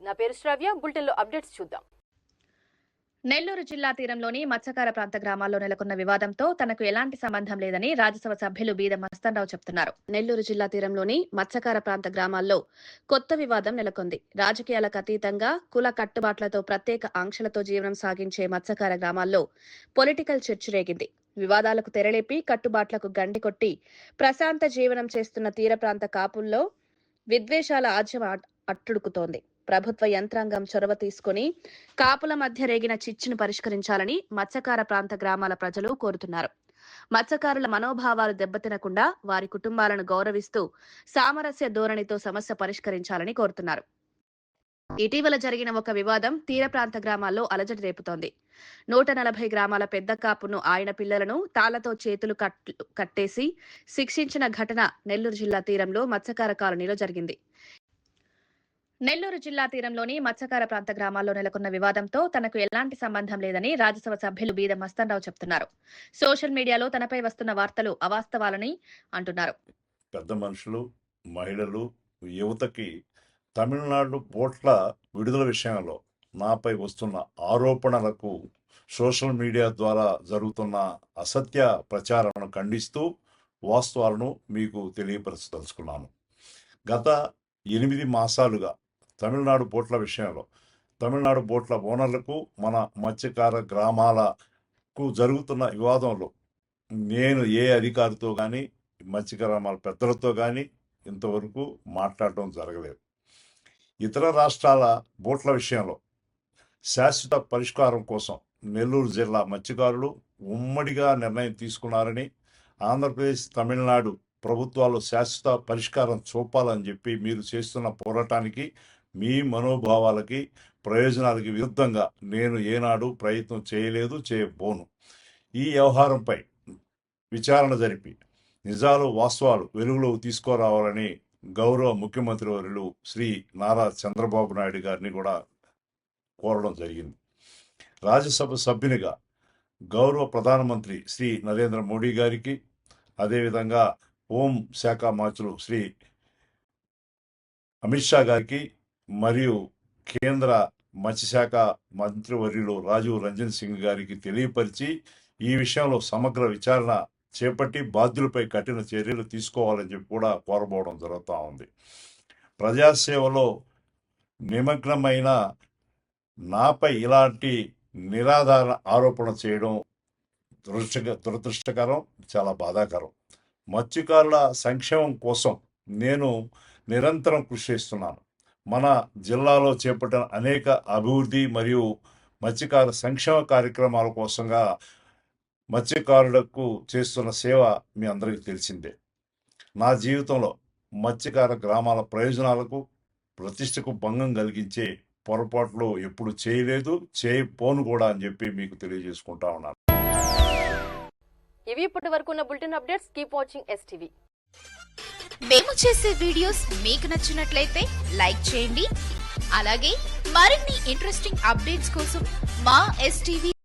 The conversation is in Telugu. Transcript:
నా పేరు శ్రావ్య. బులెటిన్లో అప్డేట్స్ చూద్దాం. నెల్లూరు జిల్లా తీరంలోని మత్స్యకార ప్రాంత గ్రామాల్లో నెలకొన్న వివాదంతో తనకు ఎలాంటి సంబంధం లేదని రాజ్యసభ సభ్యులు బీద మస్తానరావు చెప్తున్నారు. నెల్లూరు జిల్లా తీరంలోని మత్స్యకార ప్రాంత గ్రామాల్లో కొత్త వివాదం నెలకొంది. రాజకీయాలకు అతీతంగా కుల కట్టుబాట్లతో ప్రత్యేక ఆంక్షలతో జీవనం సాగించే మత్స్యకార గ్రామాల్లో పొలిటికల్ చర్చ రేగింది. వివాదాలకు తెరలేపి కట్టుబాట్లకు గండి కొట్టి ప్రశాంత జీవనం చేస్తున్న తీర ప్రాంత కాపుల్లో విద్వేషాల ఆజ్యం అట్టుడుకుతోంది. ప్రభుత్వ యంత్రాంగం చొరవ తీసుకుని కాపుల మధ్య రేగిన చిచ్చును పరిష్కరించాలని మత్స్యకార ప్రాంత గ్రామాల ప్రజలు కోరుతున్నారు. మత్స్యకారుల మనోభావాలు దెబ్బతినకుండా వారి కుటుంబాలను గౌరవిస్తూ సామరస్య ధోరణితో సమస్య పరిష్కరించాలని కోరుతున్నారు. ఇటీవల జరిగిన ఒక వివాదం తీర ప్రాంత గ్రామాల్లో అలజడి రేపుతోంది. 140 గ్రామాల పెద్ద కాపును ఆయన పిల్లలను తాళ్లతో చేతులు కట్టేసి శిక్షించిన ఘటన నెల్లూరు జిల్లా తీరంలో మత్స్యకార కాలనీలో జరిగింది. నెల్లూరు జిల్లా తీరంలోని మత్స్యకార ప్రాంత గ్రామాల్లో నెలకొన్న వివాదంతో తనకు ఎలాంటి సంబంధం లేదని రాజ్యసభ సభ్యులు బీద మస్తానరావు చెప్తున్నారు. సోషల్ మీడియాలో తనపై వస్తున్న వార్తలు అవాస్తవాలని అంటున్నారు. పెద్ద మనుషులు, మహిళలు, యువతకి తమిళనాడు బోట్ల విడుదల విషయంలో నాపై వస్తున్న ఆరోపణలకు సోషల్ మీడియా ద్వారా జరుగుతున్న అసత్య ప్రచారాలను ఖండిస్తూ వాస్తవాలను మీకు తెలియపరచదలుచుకున్నాను. గత 8 మాసాలుగా తమిళనాడు బోట్ల విషయంలో తమిళనాడు బోట్ల ఓనర్లకు మన మత్స్యకార గ్రామాలకు జరుగుతున్న వివాదంలో నేను ఏ అధికారితో కానీ మత్స్యకార గ్రామాల పెద్దలతో కానీ ఇంతవరకు మాట్లాడటం జరగలేదు. ఇతర రాష్ట్రాల బోట్ల విషయంలో శాశ్వత పరిష్కారం కోసం నెల్లూరు జిల్లా మత్స్యకారులు ఉమ్మడిగా నిర్ణయం తీసుకున్నారని, ఆంధ్రప్రదేశ్, తమిళనాడు ప్రభుత్వాలు శాశ్వత పరిష్కారం చూపాలని చెప్పి మీరు చేస్తున్న పోరాటానికి, మీ మనోభావాలకి, ప్రయోజనాలకి విరుద్ధంగా నేను ఏనాడు ప్రయత్నం చేయలేదు, చేయబోను. ఈ వ్యవహారంపై విచారణ జరిపి నిజాలు, వాస్తవాలు వెలుగులోకి తీసుకురావాలని గౌరవ ముఖ్యమంత్రి వర్యులు శ్రీ నారా చంద్రబాబు నాయుడు గారిని కూడా కోరడం జరిగింది. రాజ్యసభ సభ్యునిగా గౌరవ ప్రధానమంత్రి శ్రీ నరేంద్ర మోడీ గారికి, అదేవిధంగా హోం శాఖ మంత్రులు శ్రీ అమిత్ షా గారికి మరియు కేంద్ర మత్స్యశాఖ మంత్రివర్యులు రాజీవ్ రంజన్ సింగ్ గారికి తెలియపరిచి ఈ విషయంలో సమగ్ర విచారణ చేపట్టి బాధ్యులపై కఠిన చర్యలు తీసుకోవాలని చెప్పి కూడా కోరబోవడం జరుగుతూ ఉంది. ప్రజాసేవలో నిమగ్నమైన నాపై ఇలాంటి నిరాధార ఆరోపణ చేయడం దురదృష్టకరం, చాలా బాధాకరం. మత్స్యకారుల సంక్షేమం కోసం నేను నిరంతరం కృషి చేస్తున్నాను. మన జిల్లాలో చేపట్టిన అనేక అభివృద్ధి మరియు మత్స్యకార సంక్షేమ కార్యక్రమాల కోసంగా మత్స్యకారులకు చేస్తున్న సేవ మీ అందరికీ తెలిసిందే. నా జీవితంలో మత్స్యకార గ్రామాల ప్రయోజనాలకు, ప్రతిష్టకు భంగం కలిగించే పొరపాట్లు ఎప్పుడు చేయలేదు, చేయపోను కూడా అని చెప్పి మీకు తెలియజేసుకుంటా ఉన్నాను. ఇవి ఇప్పటి వరకు ఉన్న bulletin updates. Keep watching STV. మేము చేసే వీడియోస్ మీకు నచ్చినట్లయితే లైక్ చేయండి. అలాగే మరిన్ని ఇంట్రెస్టింగ్ అప్డేట్స్ కోసం మా STV